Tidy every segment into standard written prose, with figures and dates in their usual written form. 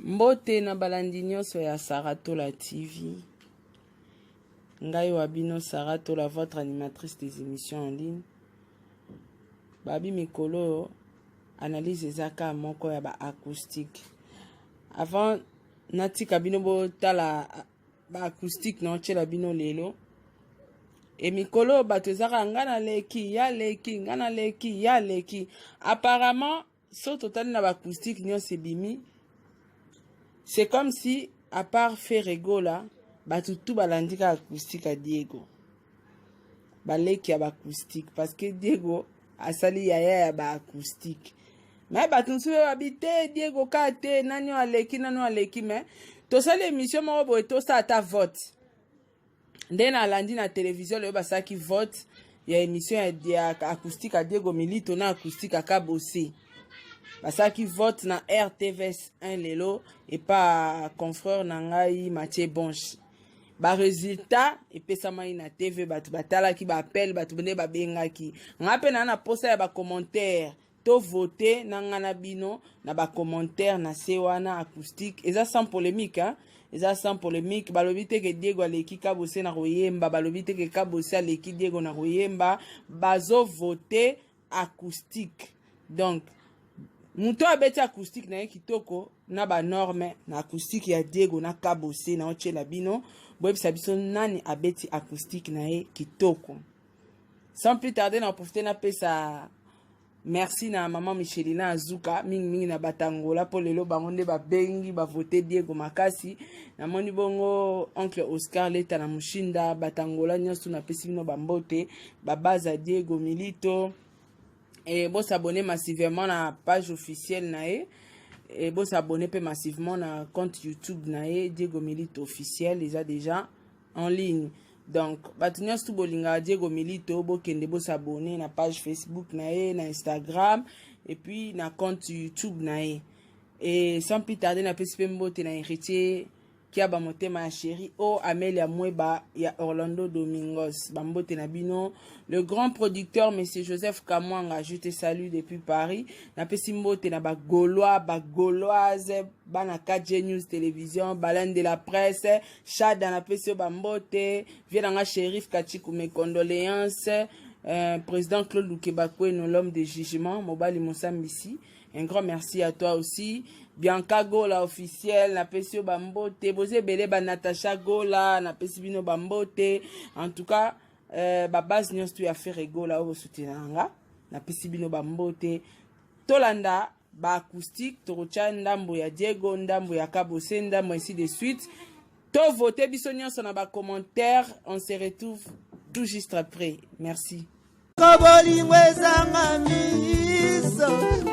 Mbote na balandi nyonso ya Saratola TV. Ngai wabino Saratola, votre animatrice des émissions en ligne. Babi mikolo analyse ezaka moko ya ba acoustique. Avant nati kabino bo tala ba acoustique non chela bino lelo. E mikolo bato ezaka ngana leki ya leki ngana leki ya leki. Apparemment so total na ba acoustique nyonso bimi. C'est comme si, à part Ferrego là, tout balandika acoustique à Diego. Baleki à acoustique. Parce que Diego a sali ya ba acoustique. Mais batunsu habité Diego kate nanyo aleki mais to sali émission mo bo to sa ta vote. Ndena alandi na télévision le ba saki vote ya émission ya acoustique à Diego Milito na acoustique à Kabosé. Basa qui vote na RTVS 1 lelo et pas confrère nangai Mathieu Bonche. Ba résultat et pesa mai na TV batala ki ba appel bene ba benga ki. Ngape na posa ya ba commentaire to voter nangana bino na ba commentaire na sewana acoustique. Eza sans polémique hein. Eza sans polémique balobite ke Diego aleki Kabose na royemba balobite ke Kabose aleki Diego na royemba bazo voter acoustique. Donc Mouto abeti acoustique na kitoko na ba norme na acoustique ya Diego na Kabose na ochela bino boyebi sabiso nani abeti acoustique na kitoko. Sans plus tarder na profiter na pesa merci na maman Michelina Azuka mingi na Batangola po lelo bangonde ba bengi ba voter Diego makasi na moni bongo oncle Oscar leta na mushinda Batangola nyosu na pesi bino bambote babaza Diego Milito. Et bon s'abonner massivement à la page officielle nae et bon s'abonner massivement à compte YouTube nae Diego Milito officiel les a déjà en ligne. Donc batunya stu bolinga Diego Milito bo kende bo s'abonner na page Facebook nae na Instagram et puis na compte YouTube nae. Et sans plus tarder na pesipembo te na héritier Kia Bamotema chéri o Amelia Mweba ya Orlando Domingos Bambote Nabino, le grand producteur monsieur Joseph Kamwanga, je te salue depuis Paris. Na pesimbote na ba Gaulois, ba Gauloise, bana KJ News Télévision, Baleine de la Presse, Chad na pesio Bambote, Vienanga Shérif Kachikou mes condoléances, président Claude Lukebakwe, l'homme de jugement, Mobali Moussambisi. Un grand merci à toi aussi. Bianca Gola officiel, na pesio Bambote, Bose Bele ba Natasha Gola, na pesibino Bambote. En tout cas, base nyos tu a fait Gola au soutenanga, na pesibino Bambote. Tolanda ba acoustique, Torocha ndambo ya Diego, ndambo ya Kabose, ndambo ainsi de suite. To voter biso nyos na ba commentaire, on se retrouve tout juste après. Merci.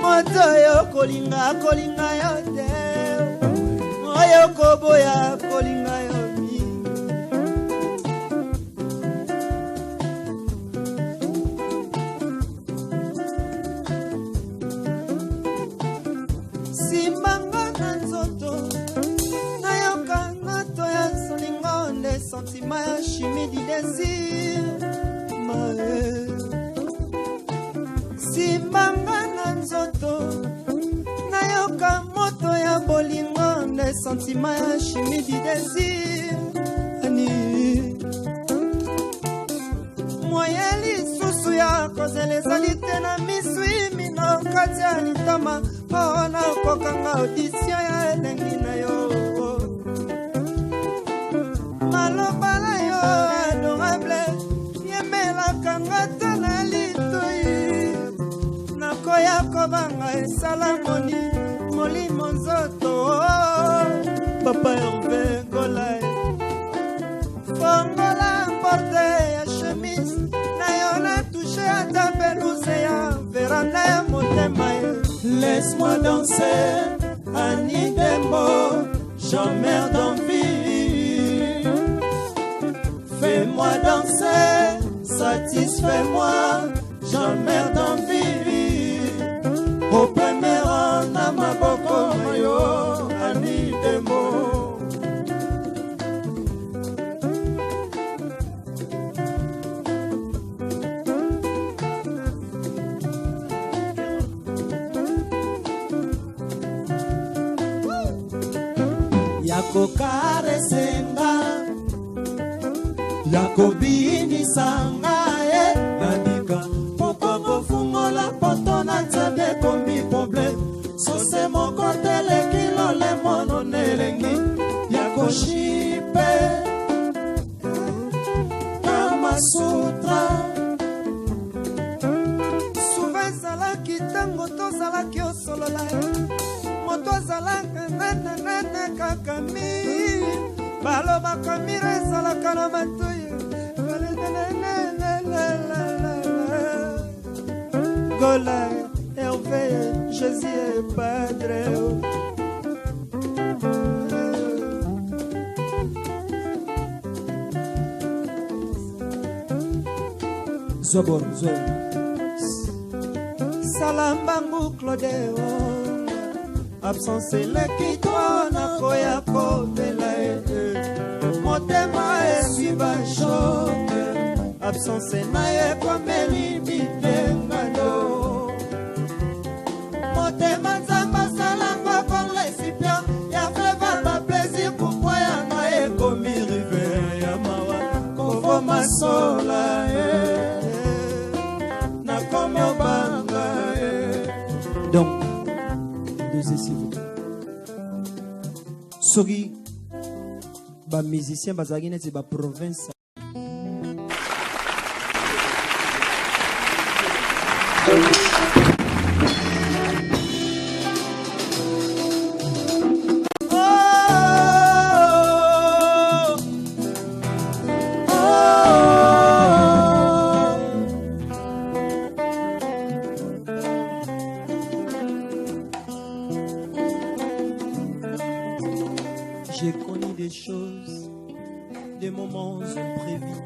Moto yo kolinga kolinga yo te oyo koboya kolinga yo mi simbanga na nzoto nayoka ngato ya solinga nde sentiment ya chimie du désir simbanga na nzoto nayoka moto ya bolingo nde sentiment ya chimie du désir ani moye lisusu ya kozela ezali te na miswi mino kati ya litama mpo na kokanga audition ya elengi na yo maloba na yo adorable yemelaka nga te na litoi nakoya kobanga esala moni molimo nzoto papa Hervé Gola fongola porte ya chemise na yo na touche ata pelouse ya veranda ya motema laisse-moi danser Annie Dembo j'emmerde d'envie fais-moi danser satisfais-moi j'emmerde d'envie au premier rang na maboko yo Annie Dembo akokaresenga yakobinisanga nandika poko fungola poto na nzambe kombi problème sose moko teleki lole mono nelengi yakoshipe kama sutra souvent ezalaki ntango tozalaki osolola moto azalaka nananana kaka mi balobaka mire ezalaka na matoyi Gola, Hervé, Jésus et Padre. Zobor, Salambangu Claudeo. Absence leki toana koya kobela motema esiba choke. Absence naye komeli bitengano motema nzamba salanga pour les sipiens ya fait pas plaisir pourquoi ya naye komi river ya mawa kovo masola na komo banga donc deux ici sogi ba musicien bazaki neti ba province J'ai connu des choses, des moments imprévus,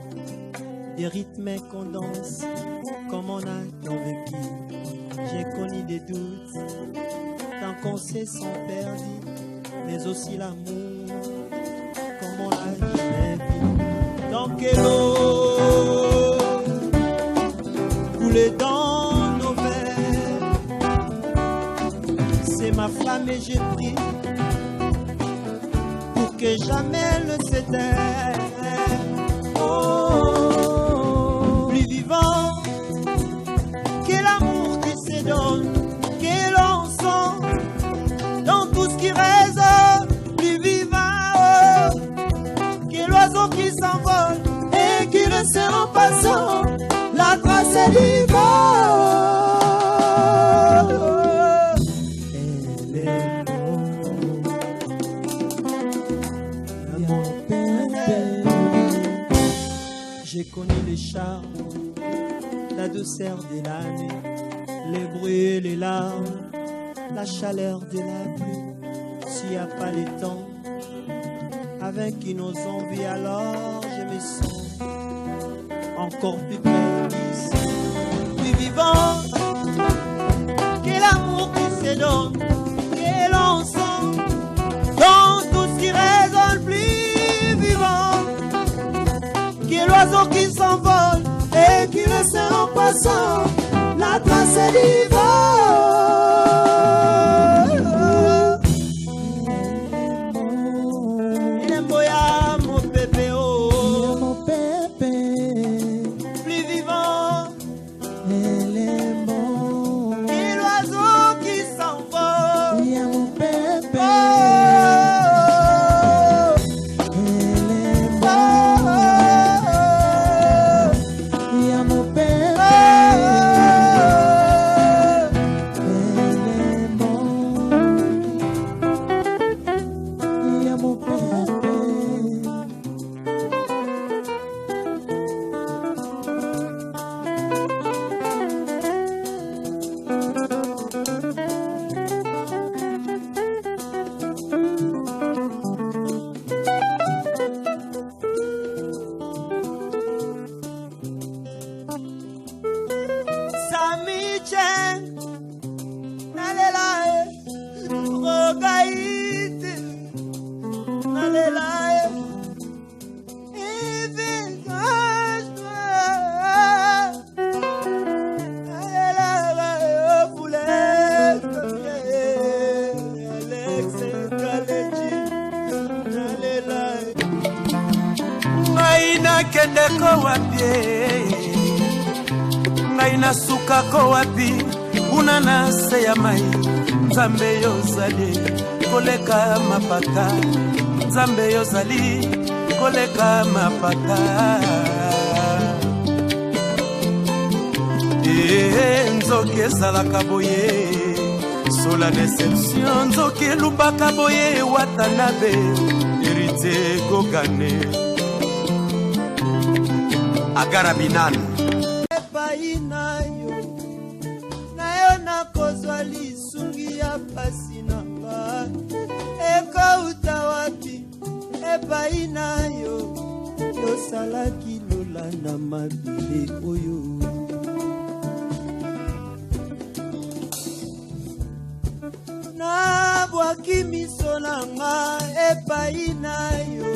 des rythmes qu'on danse, comme on a tant vécu. J'ai connu des doutes, tant qu'on s'est sans perdu, mais aussi l'amour, comme on l'a jamais vu. Tant que l'eau coulait dans nos verres, c'est ma flamme et j'ai pris que jamais ne s'éteint. Oh, plus vivant que l'amour qui se donne, que l'on sent dans tout ce qui résonne. Plus vivant oh, que l'oiseau qui s'envole et qui reste en passant. La trace est vivante. J'ai connu les charmes, la douceur de l'année, les bruits et les larmes, la chaleur de la pluie. S'il n'y a pas le temps, avec nos envies, alors je me sens encore plus près, plus vivant que l'amour qui se donne, que l'on sent dans tout ce qui résonne, plus vivant que l'oiseau qui s'envole et qui laisse en passant la trace d'hiver. Il est boya mon bébé oh, mon bébé, plus vivant. Il est bon. Que l'oiseau qui s'envole, il est mon bébé. nakendeko wapi ngai nasukako wapi kuna na se ya mai nzambe yozali koleka mapata nzambe yozali koleka mapata nzoki ezalaka boye sola déception nzoki elumbaka boye watanabe héritier kogane agara binane epai nayo nakozwa lisungi ya pasi nanga ekouta wapi epai nayo yosalaki lola na mabele oyo nabwaki miso nanga epai nayo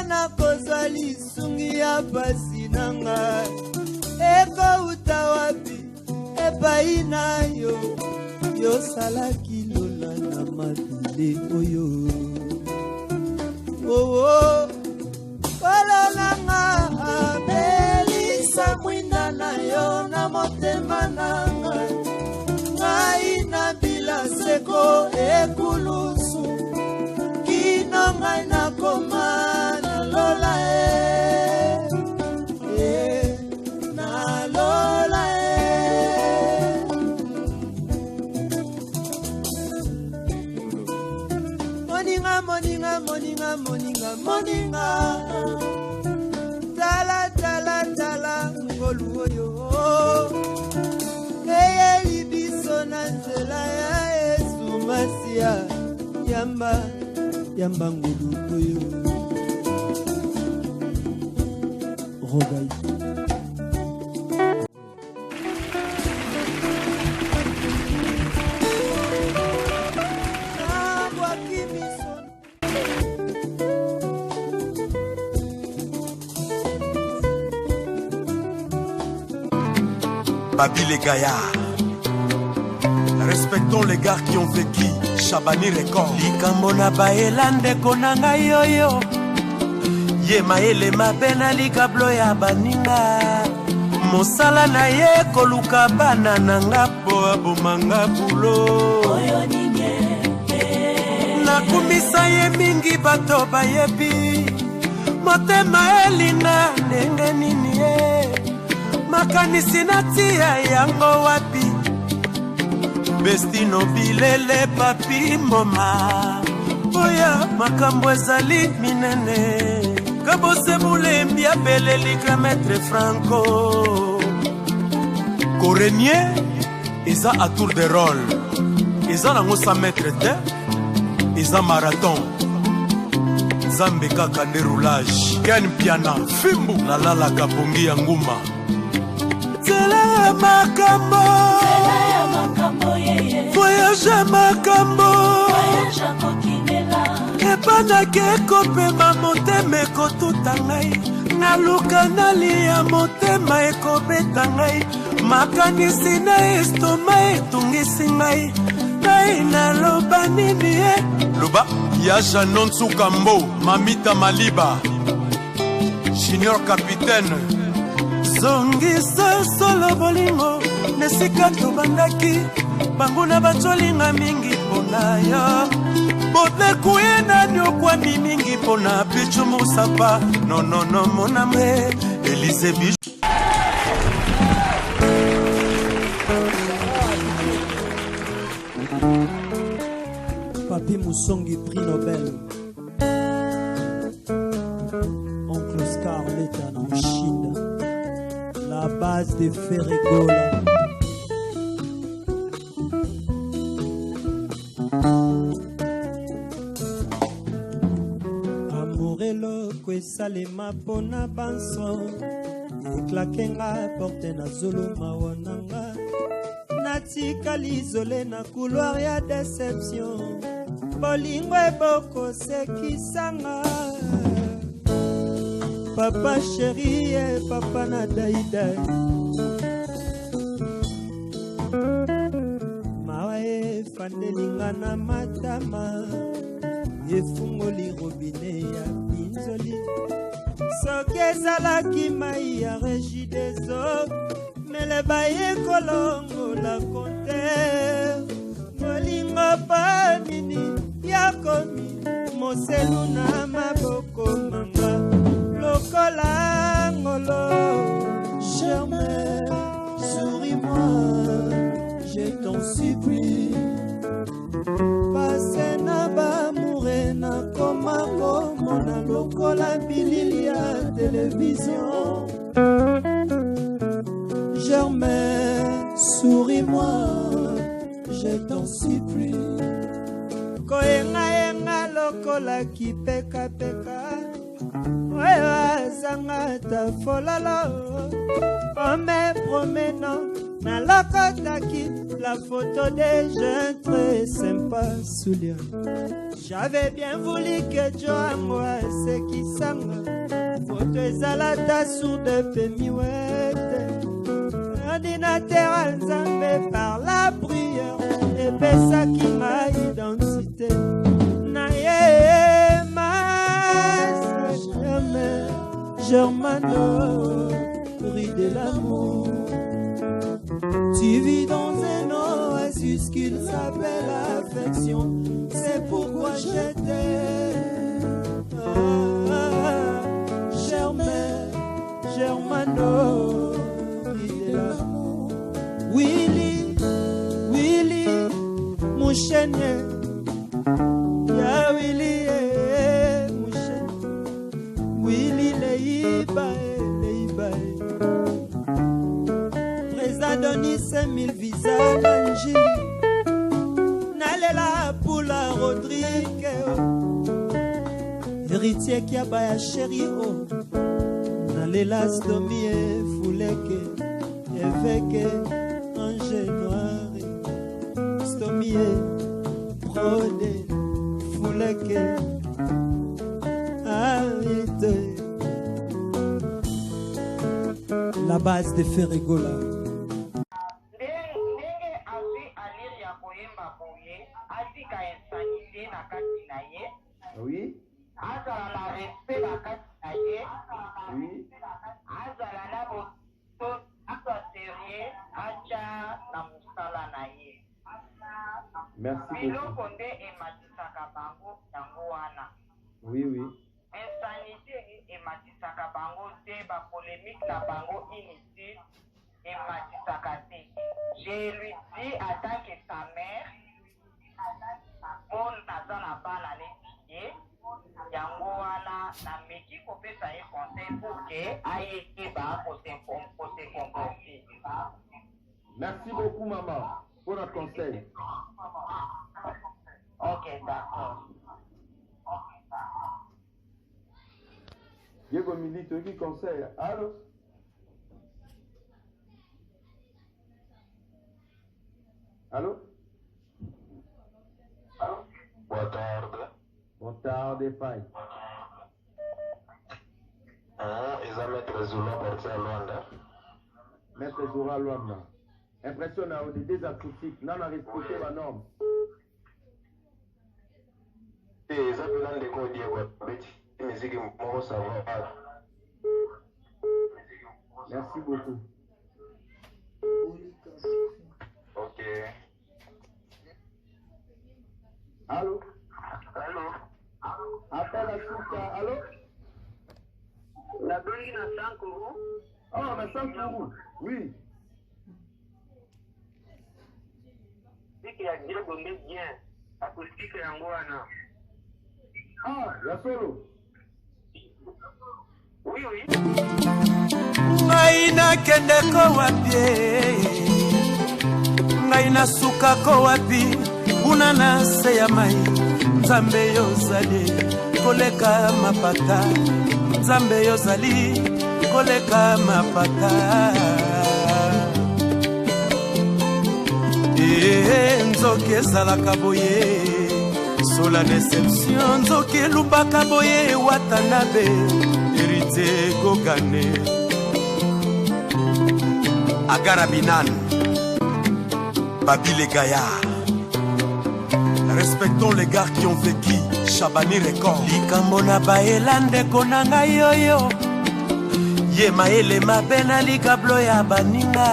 nakozwa lisungi ya pasi nanga ekouta wapi epai nayo yosalaki lola na mabele oyo ololanga belisa mwinda na yo na motema nanga ngai na bila seko ekulusu kino ngai nakoma nalola nalola moninga moninga moninga moninga moninga tala tala tala ngolu oyo eyeli biso na nzela ya Yesu Masia yamba yamba ngolu oyo Rogai Babi les gaillards, respectons les gars qui ont vécu Chabani Record. Likambona baelande konanga yoyo ye maele mabena likablo ya baninga mosala na ye koluka bana nanga po abomanga bulo nakumisa ye mingi bato bayebi motema elinga ndenge nini ye makanisi natia yango wapi bestino bilele papi moma oya makambo ezali minene kabosebule mbia belelika maître Franco Corenier eza à tour de rôle eza nango 100 mètres te eza marathon zambe kaka nde roulage ken piana fimbu nalalaka pongi ya nguma nzela ya makambo voyage makambo epanaki ekopema motema ekotuta ngai naluka nalia motema ekobeta ngai makanisi na estoma etungisi ngai ngai naloba nini ye loba ya Janon Tsukambo Mamita Maliba Junior Capitaine zongisa solo bolingo nesika tobandaki banguna batyolinga mingi mpona yo botekuye nani okwami mingi mpona bichu musapa nonono monambe Elise Bichu Papi Moussongi prix Nobel Oncle Scarlett en Chine la base de Ferregola Amorelo kwesalema pona banso eklakenga porte na zolo mawananga natikali isolé na couloir ya déception bolingo ebokosekisanga papa chéri e papa na daidai mawa efandelinga na matama efungoli robine ya pinzoli soki ezalaki mai ya régi des eaux meleba ye kolongola konter molingo pa nini yakomi moselu na maboko manga lokola ngolo. Germain, souris-moi, je t'en supplie. Passe na ba murena koma komona lokola bilili ya télévision. Germain, souris-moi, je t'en supplie. Koyenga yenga lokola kipeka peka. Oya zanga ta folalo. En me promenant na lokotaki la photo des jeunes très sympas sous lui. J'avais bien voulu que Joe à moi ce qui sang. Photo ezalata sur de pemiwete. Ordinateur alzambe par la prière. Et pesa qui ma identité. Naye mas Germano, riz de l'amour. Tu vis dans un oasis qu'il s'appelle affection. C'est pourquoi je t'aime. Germano, riz de l'amour. Willy, mouchenye. Ya Willy, mouchenye. Willy, leibae. Présadonis 5000 visas d'Angili. Nalela Poula Rodrigue. Héritier qui a baya chéri oh. Nalela Stomie Fouleke. Évêque Angé Noir. Stomie Brodé Fouleke. Arrêtez. La base de Ferregola. Oui. Merci beaucoup. Oui, oui. Insanité et matisaka bango te ba polémique na bango inutile et matisaka te. Je lui dis en tant que sa mère mon nazana bana netie yango wana na meki kopesa ye conseil pour que aye ba ko se comporter. Merci beaucoup maman pour notre conseil. OK, d'accord. Diego Milito qui conseille. Allô? Allô? Boa tarde. Boa tarde, pai. Isa Maître Zula parti à Luanda. Maître Zula Luanda. Impressionnant, on est des acoustiques. Non, on a respecté la norme. Et ça peut l'en décoder quoi. Musique mon savoir. Merci beaucoup. OK. Allô? Allô? Appel à Souka. Allô? La donne na 5 euros. Ah, mais 5 euros. Oui. C'est qu'il y a bien bombé bien. Acoustique yango wana. Ah, la solo. Oui, oui. Ngai nakende ko wapi, ngai nasuka ko wapi, kuna na se ya mai. Nzambe yozali koleka mapata, Nzambe yozali koleka mapata. Nzoki ezalaka boye, sola déception. Nzoki elubaka boye, Watanabe hérité Gogane Agara Binan Babile Gaya Respectons les gars qui ont vécu Chabani Record. Likambo na baela ndeko na ngai yoyo ye maele mabe na likablo ya baninga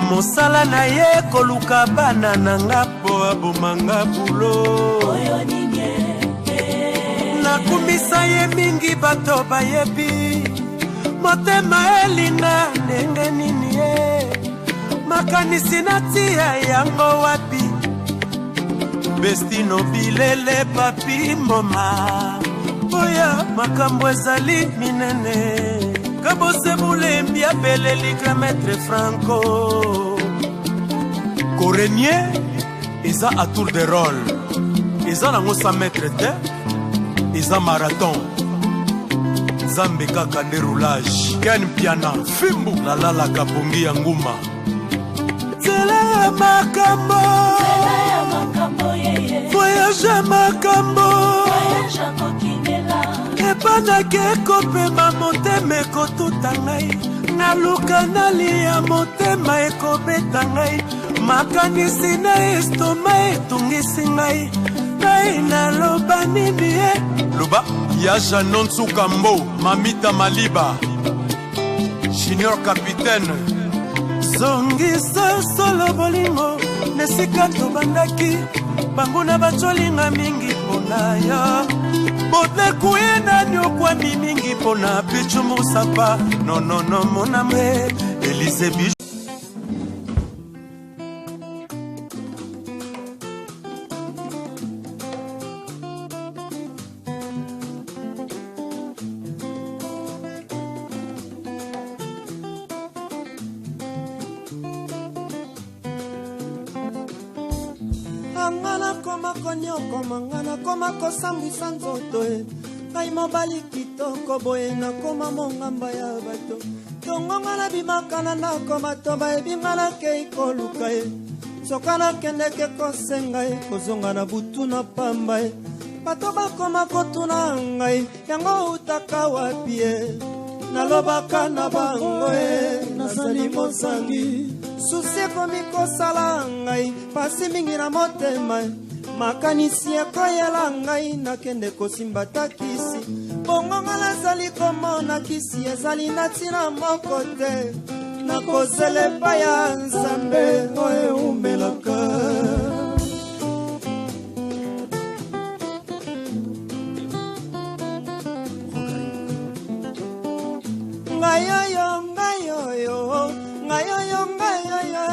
mosala na ye koluka bana na nga po abomanga bulo nakumisa ye mingi bato bayebi motema elinga ndenge nini ye makanisi natia yango wapi Bestino bilele papi moma Oya makambo ezali minene Kabose bulembi apeleli Maître Franco Corenier Eza à tour de rôle Eza nango sa maître te Eza marathon Zambe kaka de roulage Ken piana Fimbu Lalala kabongi ya nguma Zela ya makambo Voyage makambo epanaki ekopema motema ekotuta ngai naluka nalia motema ekobeta ngai makanisi na estoma etungisi ngai ngai naloba nini ye Loba ya Janon Tsukambo Mamita Maliba Junior Capitaine zongisa solo bolingo nesika tobandaki bango na bacolinga mingi mpona yo botlekuye nani okwami mingi mpona pichu mosapa nonono moname Elise Bijo Angana koma konyoko mangana koma kosambwisa nzoto ngai mobali kitoko boye nakoma mongamba ya bato tongonga na bimaka na ndako bato bayebi-nga nakei koluka ye soka nakendeke kosenga ye kozonga na butu na pamba ye bato bakoma kotuna ngai yango utaka wapi ye nalobaka na bango ye nazali mosangi susi ekomi kosala ngai pasi mingi na motema makanisi ekoyela ngai nakende kosimba takisi bongonga nazali komona kisi ezali na ntina moko te nakozela epai ya nzambe oyo eumelaka ngayoyo ngayoyo ngayoyo ngayoyo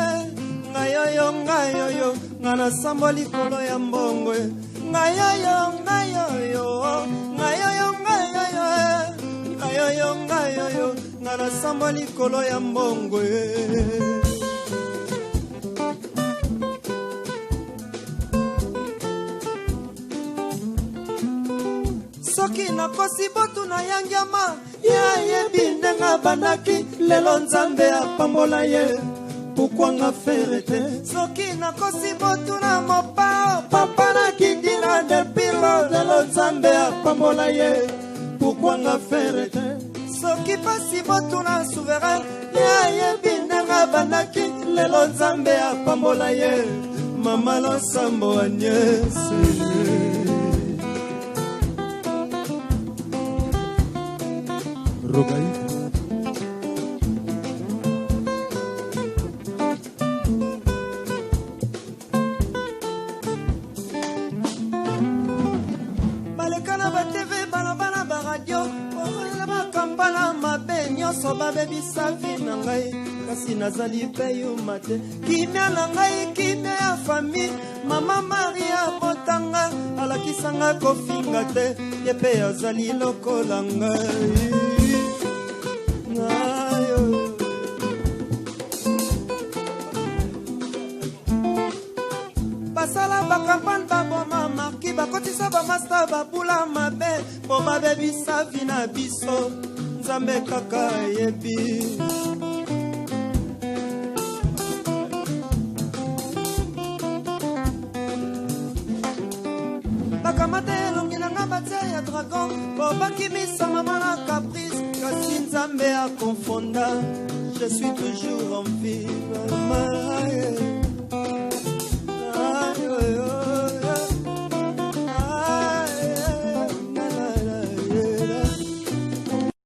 ngayoyo ngayoyo ngana sambo likolo ya mbongo ngayoyo ngayoyo ngayoyo ngayoyo ngayoyo ngayoyo ngana sambo likolo ya mbongo soki nakosi botu na yangiama yayebi ndenga bandaki lelo nzambe apambola ye pukwanga fere te soki nakosi botu na mopao papa na kindina depilo lelo nzambe apambola ye pukwanga fere te soki pasi botu na souverain yayebi ndenga bandaki lelo nzambe apambola ye mama losambo anyese balekana batv balabana baradio okolela bakampana mabe nyonso babebisa vi na ngai kasi nazali mpe yuma te kimia na ngai kimia ya fami mama maria motanga alakisanga kofinga te ye mpe azali lokola ngai basala bakampane baboma marki bakotisa bamasta babula mabe mpo babebisa vi na biso nzambe kaka yebi bakamata elongi nanga batia ya dragon mpo bakimisa mama na caprice kasi nzambe akonfonda je suis toujours en vie mama